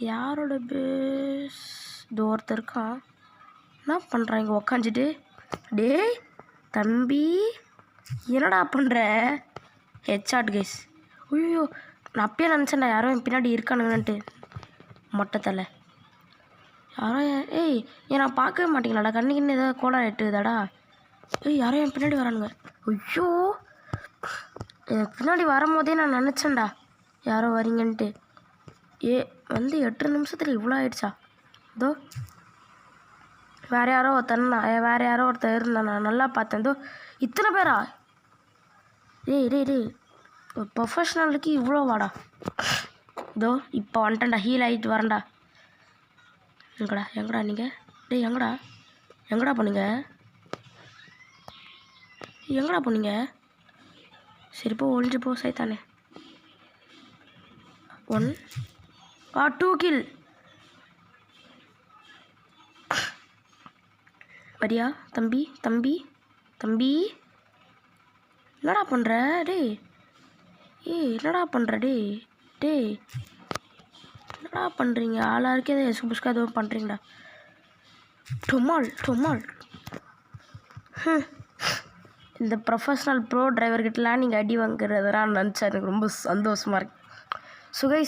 யாரோட பேஸ் ஒருத்தர் இருக்கான். என்ன பண்ணுறான் இங்கே உக்காந்துட்டு? டேய் தம்பி என்னடா பண்ணுற? Headshot guys. ஐயோ நான் அப்பயே நினச்சேன்டா யாரோ என் பின்னாடி இருக்கானுங்கன்ட்டு. மொட்டை தலை யாரோ ஏய் ஏன் நான் பார்க்கவே மாட்டீங்களாடா? கண்ணுக்குன்னு ஏதாவது கோலா எட்டுதாடா? ஏய் யாரோ என் பின்னாடி வரானுங்க. ஐயோ என் பின்னாடி வரும்போதே நான் நினச்சேன்டா யாரோ வரீங்கன்ட்டு. வந்து 8 நிமிஷத்தில் இவ்வளோ ஆயிடுச்சா? இதோ வேறு யாரோ ஒருத்தர் இருந்தான். நான் நல்லா பார்த்தேன். இதோ இத்தனை பேரா? டேய் ப்ரொஃபஷ்னலுக்கு இவ்வளோ வாடா. இதோ இப்போ வந்துட்டேன்டா, ஹீல் ஆகிட்டு வரேன்டா. எங்கடா நீங்கள்? டேய் எங்கடா போனீங்க? சரி போ, ஒழிஞ்சு போ சைத்தானே. 2 கில். வரியா தம்பி என்னடா பண்ணுற? டேய் என்னடா பண்ணுற? டேய் என்னடா பண்ணுறீங்க? ஆளாக இருக்கே சுபுஷ்கா எதுவும் பண்ணுறீங்கடா. டொமால் இந்த ப்ரொஃபஷ்னல் ப்ரோ டிரைவர்கிட்டலாம் நீங்கள் அடி வாங்குறதுலாம் நினச்சா எனக்கு ரொம்ப சந்தோஷமாக இருக்கு. So guys